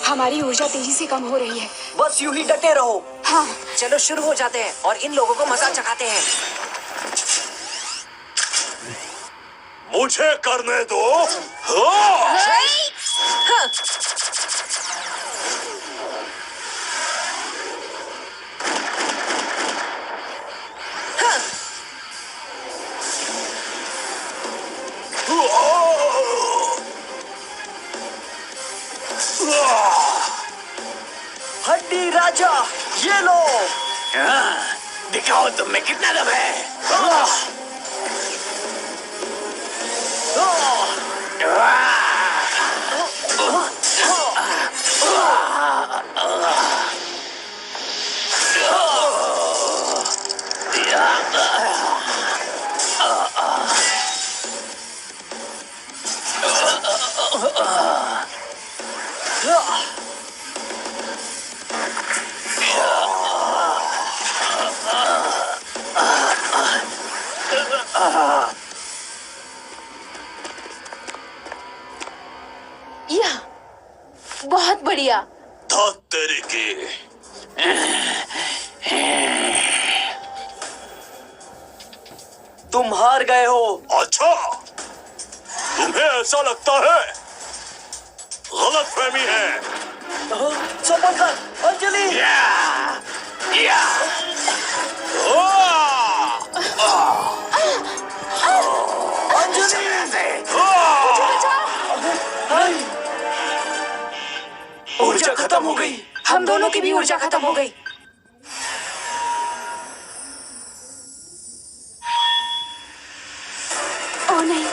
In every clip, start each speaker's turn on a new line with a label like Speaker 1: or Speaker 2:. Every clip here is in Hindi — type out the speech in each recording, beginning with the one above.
Speaker 1: हमारी ऊर्जा तेजी से कम हो रही है।
Speaker 2: बस यूं ही डटे रहो।
Speaker 1: हाँ।
Speaker 2: चलो शुरू हो जाते हैं और इन लोगों को मजा चखाते हैं।
Speaker 3: मुझे करने दो। हाँ।
Speaker 2: हाँ। हड्डी राजा, ये लो।
Speaker 3: दिखाओ तुम में कितना दम है।
Speaker 1: यह बहुत बढ़िया।
Speaker 3: धत तेरी की।
Speaker 2: तुम हार गए हो।
Speaker 3: अच्छा, तुम्हें ऐसा लगता है? गलत फहमी है।
Speaker 2: समंदर, अंजलि।
Speaker 3: ऊर्जा खत्म हो गई।
Speaker 1: हम दोनों की भी ऊर्जा खत्म हो गई। ओह नहीं,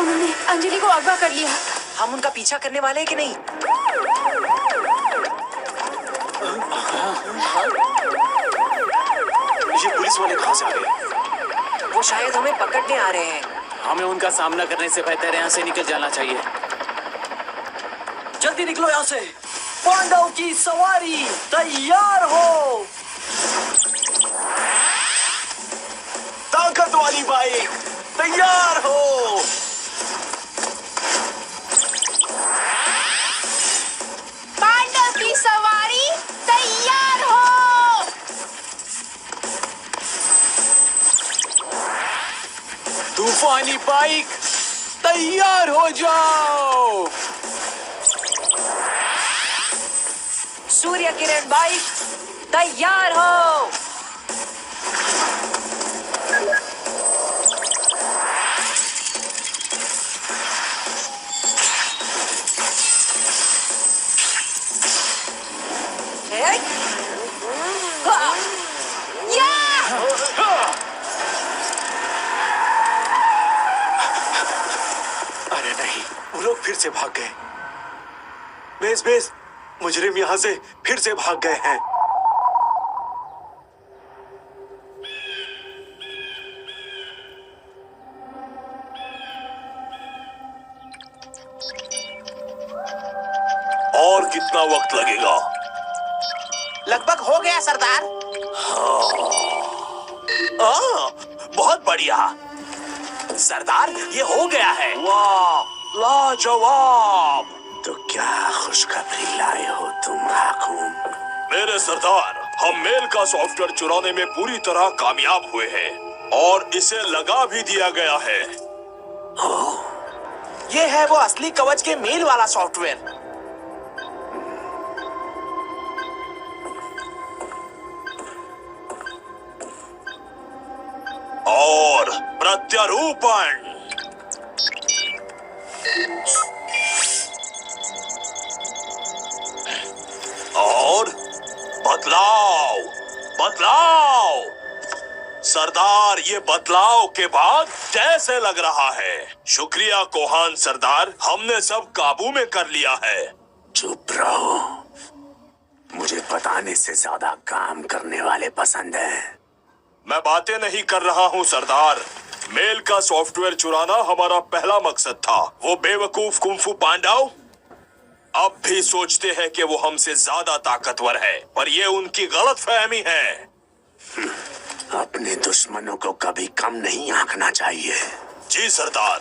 Speaker 1: उन्होंने अंजलि को अगवा कर लिया।
Speaker 2: हम उनका पीछा करने वाले हैं कि नहीं?
Speaker 4: ये पुलिस वाले कहाँ से आ गए?
Speaker 2: वो शायद हमें पकड़ने आ रहे हैं।
Speaker 4: हमें उनका सामना करने से बेहतर यहाँ से निकल जाना चाहिए।
Speaker 2: जल्दी निकलो यहाँ से। पांडव की सवारी तैयार हो।
Speaker 3: ताकत वाली बाइक तैयार हो।
Speaker 1: पांडव की सवारी तैयार हो।
Speaker 4: तूफानी बाइक तैयार हो जाओ।
Speaker 2: सूर्य किरण बाइक तैयार हो।
Speaker 3: अरे नहीं, वो लोग फिर से भाग गए। बेस, मुजरिम यहाँ से फिर से भाग गए हैं। और कितना वक्त लगेगा?
Speaker 5: लगभग हो गया सरदार।
Speaker 3: बहुत बढ़िया सरदार, ये हो गया है। वाह, लाजवाब।
Speaker 5: तो क्या खुशखबरी लाए हो तुम हाकुम?
Speaker 3: मेरे सरदार, हम मेल का सॉफ्टवेयर चुराने में पूरी तरह कामयाब हुए हैं और इसे लगा भी दिया गया है।
Speaker 5: ये है वो असली कवच के मेल वाला सॉफ्टवेयर।
Speaker 3: और प्रत्यारोपण। और बदलाव सरदार, ये बदलाव के बाद कैसे लग रहा है? शुक्रिया कोहान सरदार, हमने सब काबू में कर लिया है।
Speaker 5: चुप रहो, मुझे बताने से ज्यादा काम करने वाले पसंद हैं।
Speaker 3: मैं बातें नहीं कर रहा हूँ सरदार। मेल का सॉफ्टवेयर चुराना हमारा पहला मकसद था। वो बेवकूफ कुंफू पांडव अब भी सोचते हैं कि वो हमसे ज्यादा ताकतवर है, पर ये उनकी गलतफहमी है।
Speaker 5: अपने दुश्मनों को कभी कम नहीं आंकना चाहिए।
Speaker 3: जी सरदार।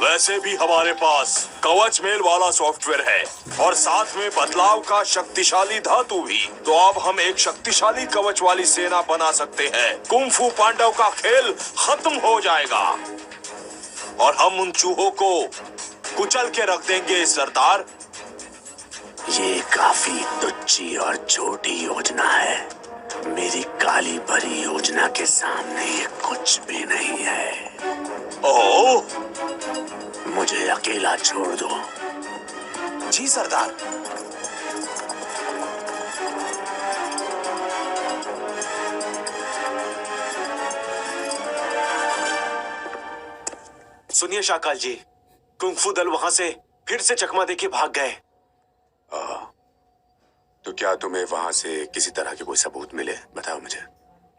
Speaker 3: वैसे भी हमारे पास कवच मेल वाला सॉफ्टवेयर है और साथ में बदलाव का शक्तिशाली धातु भी। तो अब हम एक शक्तिशाली कवच वाली सेना बना सकते हैं। कुंफू पांडव का खेल खत्म हो जाएगा और हम उन चूहों को कुचल के रख देंगे सरदार।
Speaker 5: ये काफी तुच्छी और छोटी योजना है। मेरी काली भरी योजना के सामने ये कुछ भी नहीं है।
Speaker 3: ओह,
Speaker 5: मुझे अकेला छोड़ दो।
Speaker 3: जी सरदार।
Speaker 4: सुनिए शाकाल जी, कुंफू दल वहां से फिर से चकमा देके भाग गए।
Speaker 5: तो क्या तुम्हें वहां से किसी तरह के कोई सबूत मिले? बताओ मुझे।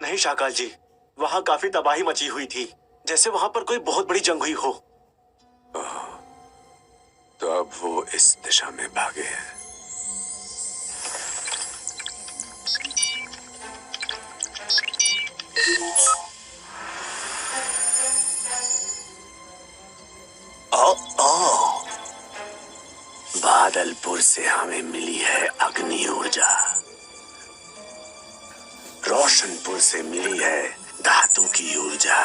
Speaker 4: नहीं शाकाल जी, वहां काफी तबाही मची हुई थी, जैसे वहां पर कोई बहुत बड़ी जंग हुई हो।
Speaker 5: तो अब वो इस दिशा में भागे हैं। बादलपुर से हमें मिली है अग्नि ऊर्जा, रोशनपुर से मिली है धातु की ऊर्जा,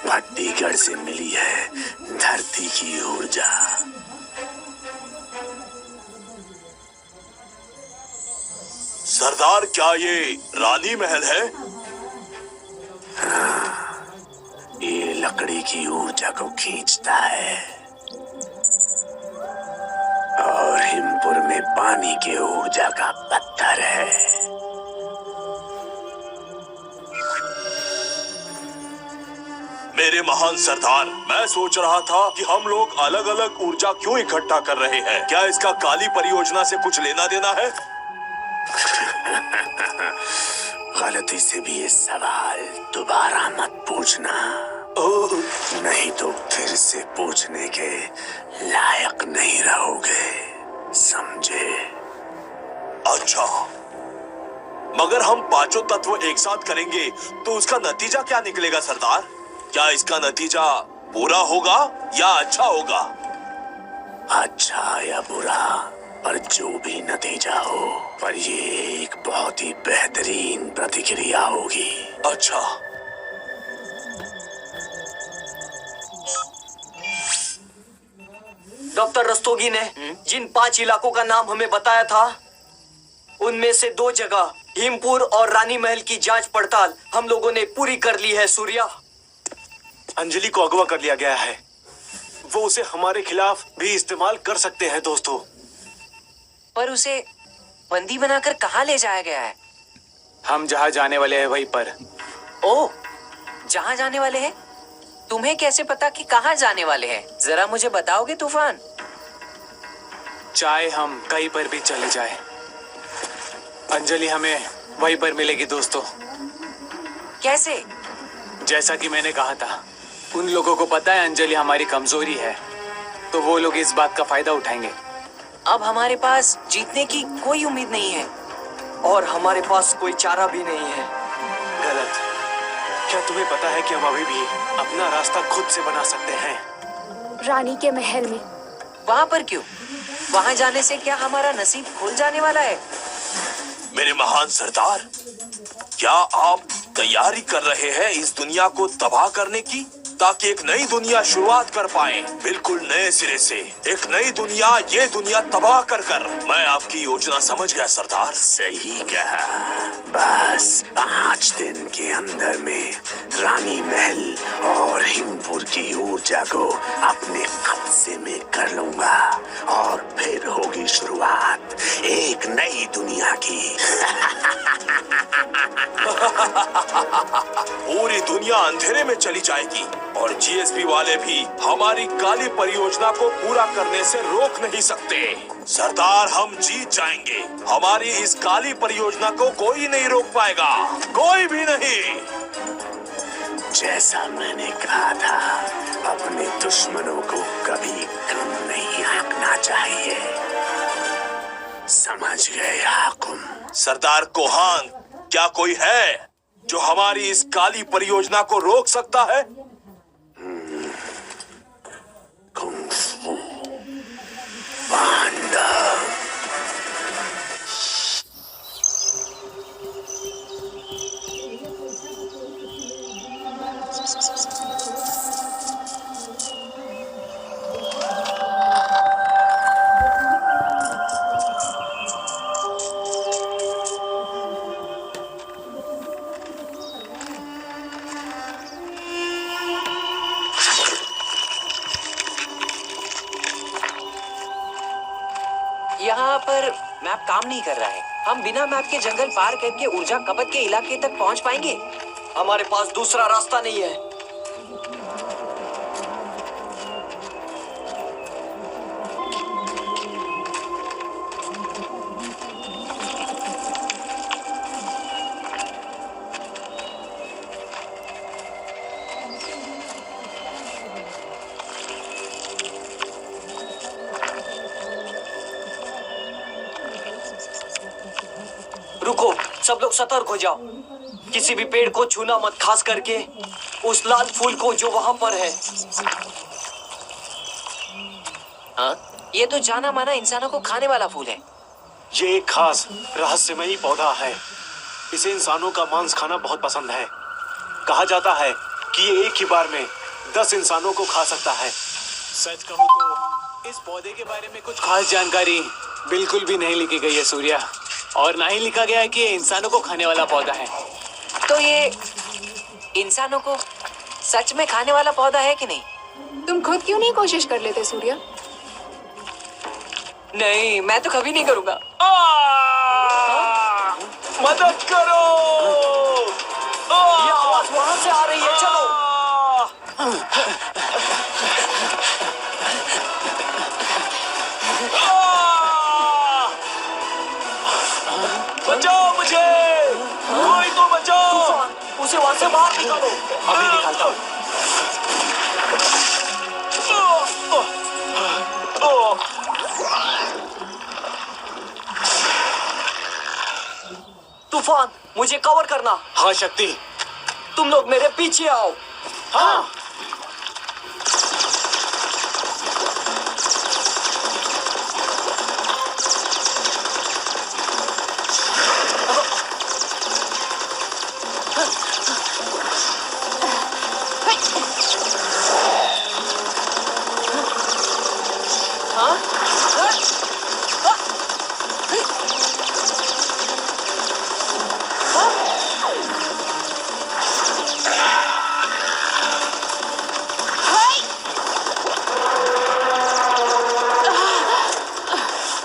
Speaker 5: भट्टीगढ़ से मिली है धरती की ऊर्जा।
Speaker 3: सरदार, क्या ये रानी महल है?
Speaker 5: ये लकड़ी की ऊर्जा को खींचता है और हिमपुर में पानी के ऊर्जा का पत्थर है।
Speaker 3: मेरे महान सरदार, मैं सोच रहा था कि हम लोग अलग अलग ऊर्जा क्यों इकट्ठा कर रहे हैं। क्या इसका काली परियोजना से कुछ लेना देना है?
Speaker 5: गलती से भी ये सवाल दोबारा मत पूछना, नहीं तो फिर से पूछने के लायक नहीं रहोगे, समझे?
Speaker 3: अच्छा, मगर हम पांचों तत्व एक साथ करेंगे तो उसका नतीजा क्या निकलेगा सरदार? क्या इसका नतीजा बुरा होगा या अच्छा होगा?
Speaker 5: अच्छा या बुरा, पर जो भी नतीजा हो, पर ये एक बहुत ही बेहतरीन प्रतिक्रिया होगी।
Speaker 3: अच्छा,
Speaker 2: डॉक्टर रस्तोगी ने जिन 5 इलाकों का नाम हमें बताया था, उनमें से 2 जगह हिमपुर और रानी महल की जांच पड़ताल हम लोगों ने पूरी कर ली है। सूर्या,
Speaker 4: अंजलि को अगवा कर लिया गया है। वो उसे हमारे खिलाफ भी इस्तेमाल कर सकते हैं दोस्तों।
Speaker 1: पर उसे बंदी बनाकर कहाँ ले जाया गया है?
Speaker 4: हम जहाँ जाने वाले हैं वहीं पर।
Speaker 1: ओह, जहाँ जाने वाले हैं? तुम्हें कैसे पता कि कहाँ जाने वाले हैं? जरा मुझे बताओगे तूफान?
Speaker 4: चाहे हम कहीं पर भी चले जाए, अंजलि हमें वहीं पर मिलेगी दोस्तों।
Speaker 1: कैसे?
Speaker 4: जैसा कि मैंने कहा था, उन लोगों को पता है अंजलि हमारी कमजोरी है, तो वो लोग इस बात का फायदा उठाएंगे।
Speaker 1: अब हमारे पास जीतने की कोई उम्मीद नहीं है
Speaker 2: और हमारे पास कोई चारा भी नहीं है।
Speaker 4: गलत। क्या तुम्हें पता है कि हम अभी भी अपना रास्ता खुद से बना सकते हैं?
Speaker 6: रानी के महल में।
Speaker 1: वहाँ पर क्यों? वहाँ जाने से क्या हमारा नसीब खुल जाने वाला है?
Speaker 3: मेरे महान सरदार, क्या आप तैयारी कर रहे हैं इस दुनिया को तबाह करने की, ताकि एक नई दुनिया शुरुआत कर पाए, बिल्कुल नए सिरे से एक नई दुनिया, ये दुनिया तबाह कर कर। मैं आपकी योजना समझ गया सरदार।
Speaker 5: सही कहा। बस 5 दिन के अंदर में रानी महल और हिमपुर की ऊर्जा को अपने कब्जे में कर लूंगा और फिर होगी शुरुआत एक नई दुनिया की।
Speaker 3: पूरी दुनिया अंधेरे में चली जाएगी और जीएसपी वाले भी हमारी काली परियोजना को पूरा करने से रोक नहीं सकते। सरदार, हम जीत जाएंगे। हमारी इस काली परियोजना को कोई नहीं रोक पाएगा, कोई भी नहीं।
Speaker 5: जैसा मैंने कहा था, अपने दुश्मनों को कभी कम नहीं आंकना चाहिए, समझ गए हाकुम?
Speaker 3: सरदार कोहान, क्या कोई है? जो हमारी इस काली परियोजना को रोक सकता है?
Speaker 5: कुंग-फू पांडा।
Speaker 1: यहाँ पर मैप काम नहीं कर रहा है। हम बिना मैप के जंगल पार करके ऊर्जा खपत के इलाके तक पहुँच पाएंगे?
Speaker 2: हमारे पास दूसरा रास्ता नहीं है। रुको, सब लोग सतर्क हो जाओ। किसी भी पेड़ को छूना मत, खास करके उस लाल फूल को जो वहां पर है।
Speaker 1: हाँ, ये तो जाना माना इंसानों को खाने वाला फूल है।
Speaker 7: ये एक खास रहस्यमयी पौधा है। इसे इंसानों का मांस खाना बहुत पसंद है। कहा जाता है कि ये एक ही बार में 10 इंसानों को खा सकता है।
Speaker 4: सच कहूँ तो इस पौधे के बारे में कुछ खास जानकारी बिल्कुल भी नहीं लिखी गई है सूर्या, और ना ही लिखा गया है कि ये इंसानों को खाने वाला पौधा है।
Speaker 1: तो ये इंसानों को सच में खाने वाला पौधा है कि नहीं?
Speaker 6: तुम खुद क्यों नहीं कोशिश कर लेते सूर्या?
Speaker 1: नहीं, मैं तो कभी नहीं करूंगा।
Speaker 2: मदद करो! ये आवाज वहां से आ रही है, चलो।
Speaker 7: बचाओ मुझे, कोई तो बचाओ।
Speaker 2: उसे वहां से बाहर निकालो।
Speaker 7: अभी निकालता हूँ।
Speaker 2: तूफान, मुझे कवर करना।
Speaker 7: हाँ शक्ति।
Speaker 2: तुम लोग मेरे पीछे आओ।
Speaker 7: हाँ।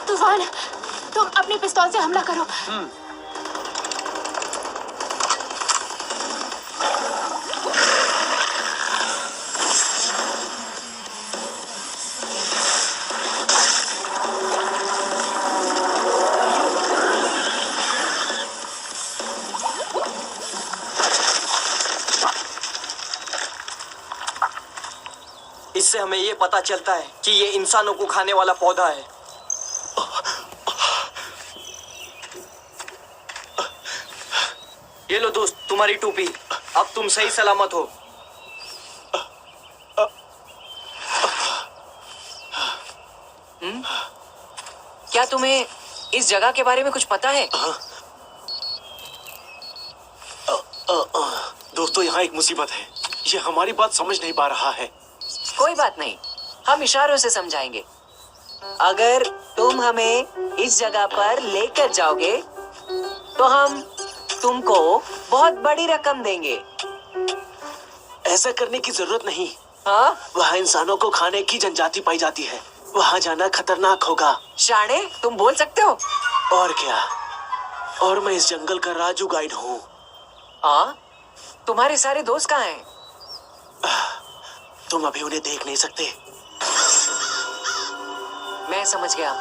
Speaker 6: तूफान, तुम अपनी पिस्तौल से हमला करो।
Speaker 2: इससे हमें ये पता चलता है कि ये इंसानों को खाने वाला पौधा है। ये लो दोस्त, तुम्हारी टोपी। अब तुम सही सलामत हो।
Speaker 1: क्या तुम्हें इस जगह के बारे में कुछ पता है?
Speaker 7: दोस्तों, यहाँ एक मुसीबत है। ये हमारी बात समझ नहीं पा रहा है।
Speaker 1: कोई बात नहीं, हम इशारों से समझाएंगे। अगर तुम हमें इस जगह पर लेकर जाओगे तो हम तुमको बहुत बड़ी रकम देंगे।
Speaker 7: ऐसा करने की जरूरत नहीं।
Speaker 1: हाँ?
Speaker 7: वहाँ इंसानों को खाने की जनजाति पाई जाती है। वहाँ जाना खतरनाक होगा।
Speaker 1: शाणे, तुम बोल सकते हो?
Speaker 7: और क्या? और मैं इस जंगल का राजू गाइड हूँ।
Speaker 1: हाँ? तुम्हारे सारे दोस्त कहाँ हैं?
Speaker 7: तुम अभी उन्हें देख नहीं सकते।
Speaker 1: मैं समझ गया,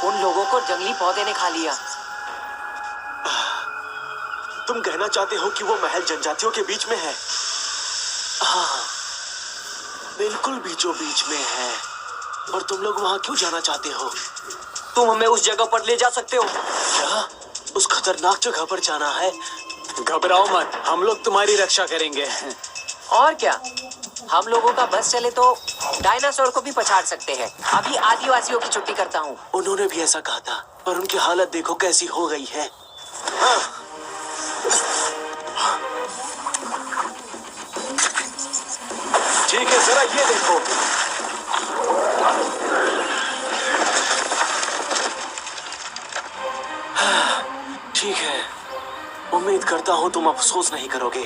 Speaker 1: उन लोगों को जंगली पौधे ने खा लिया।
Speaker 7: तुम कहना चाहते हो कि वो महल जनजातियों के बीच में है? हाँ, बिल्कुल बीचों बीच में है। और तुम लोग वहाँ क्यों जाना चाहते हो?
Speaker 2: तुम हमें उस जगह पर ले जा सकते हो?
Speaker 7: क्या? उस खतरनाक जगह पर जाना है?
Speaker 4: घबराओ मत, हम लोग तुम्हारी रक्षा करेंगे।
Speaker 1: और क्या, हम लोगों का बस चले तो डायनासोर को भी पछाड़ सकते हैं। अभी आदिवासियों की छुट्टी करता हूँ।
Speaker 7: उन्होंने भी ऐसा कहा था, पर उनकी हालत देखो कैसी हो गई है। ठीक है, जरा ये देखो। ठीक है, उम्मीद करता हूँ तुम अफसोस नहीं करोगे।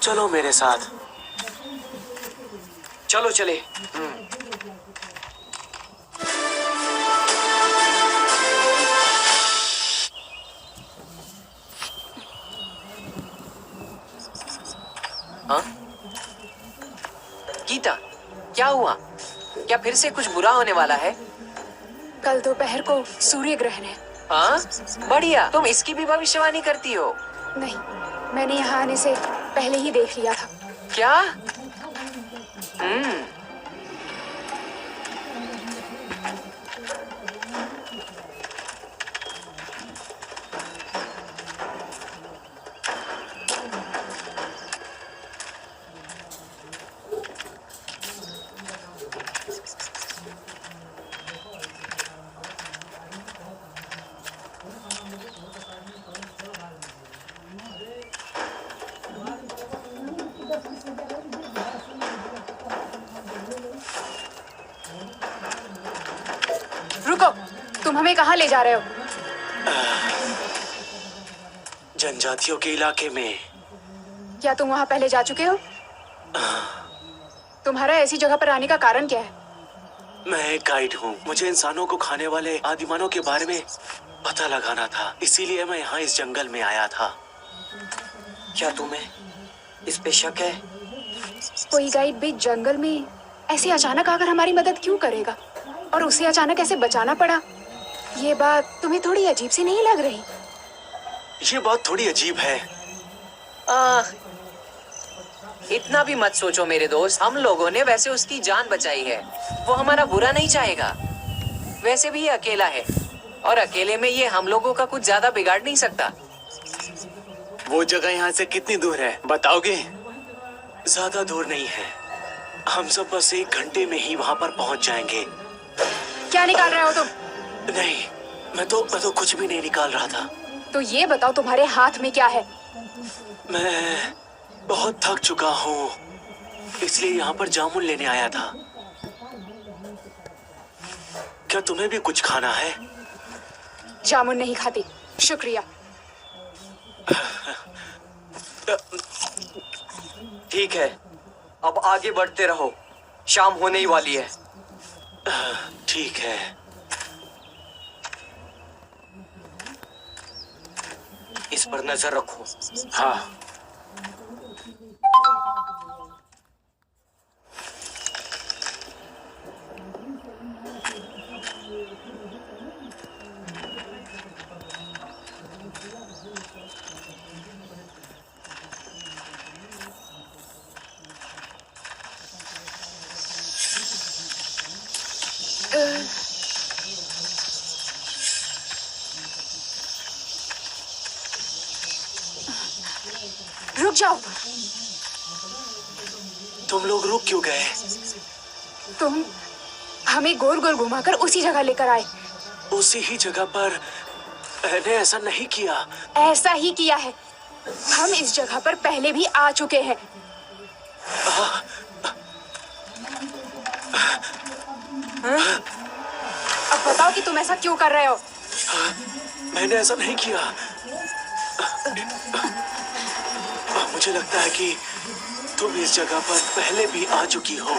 Speaker 7: चलो मेरे साथ।
Speaker 2: चलो चले।
Speaker 1: हाँ? गीता, क्या हुआ? क्या फिर से कुछ बुरा होने वाला है?
Speaker 6: कल दोपहर को सूर्य ग्रहण है।
Speaker 1: हाँ, बढ़िया। तुम इसकी भी भविष्यवाणी करती हो?
Speaker 6: नहीं, मैंने यहाँ आने से पहले ही देख लिया था।
Speaker 1: क्या?
Speaker 6: रुको, तुम हमें कहाँ ले जा रहे हो?
Speaker 7: जनजातियों के इलाके में।
Speaker 6: क्या तुम वहाँ पहले जा चुके हो? तुम्हारा ऐसी जगह पर आने का कारण क्या है?
Speaker 7: मैं एक गाइड हूँ। मुझे इंसानों को खाने वाले आदिमानव के बारे में पता लगाना था, इसीलिए मैं यहाँ इस जंगल में आया था।
Speaker 2: क्या तुम्हें इस पे शक है?
Speaker 6: कोई गाइड भी जंगल में ऐसे अचानक आकर हमारी मदद क्यों करेगा? और उसे अचानक ऐसे बचाना पड़ा, ये बात तुम्हें थोड़ी अजीब सी नहीं लग रही?
Speaker 7: ये बात थोड़ी अजीब है।
Speaker 1: इतना भी मत सोचो मेरे दोस्त। हम लोगों ने वैसे उसकी जान बचाई है। वो हमारा बुरा नहीं चाहेगा। वैसे भी ये अकेला है और अकेले में ये हम लोगों का कुछ ज्यादा बिगाड़ नहीं सकता।
Speaker 4: वो जगह यहाँ से कितनी दूर है, बताओगे?
Speaker 7: ज्यादा दूर नहीं है। हम सब बस 1 घंटे में ही वहाँ पर पहुँच जाएंगे।
Speaker 6: क्या निकाल रहे हो तुम?
Speaker 7: नहीं, मैं तो कुछ भी नहीं निकाल रहा था।
Speaker 6: तो ये बताओ तुम्हारे हाथ में क्या है?
Speaker 7: मैं बहुत थक चुका हूँ, इसलिए यहाँ पर जामुन लेने आया था। क्या तुम्हें भी कुछ खाना है?
Speaker 6: जामुन नहीं खाती, शुक्रिया।
Speaker 2: ठीक है, अब आगे बढ़ते रहो, शाम होने ही वाली है।
Speaker 7: ठीक है।
Speaker 2: इस पर नजर रखो।
Speaker 4: हाँ।
Speaker 6: रुक जाओ।
Speaker 7: तुम लोग रुक क्यों गए?
Speaker 6: तुम हमें गोल गोल घुमाकर उसी जगह लेकर आए।
Speaker 7: उसी ही जगह पर मैंने ऐसा नहीं किया।
Speaker 6: ऐसा ही किया है। हम इस जगह पर पहले भी आ चुके हैं। अब बताओ कि तुम ऐसा क्यों कर रहे हो?
Speaker 7: मैंने ऐसा नहीं किया। मुझे लगता है कि तुम इस जगह पर पहले भी आ चुकी हो।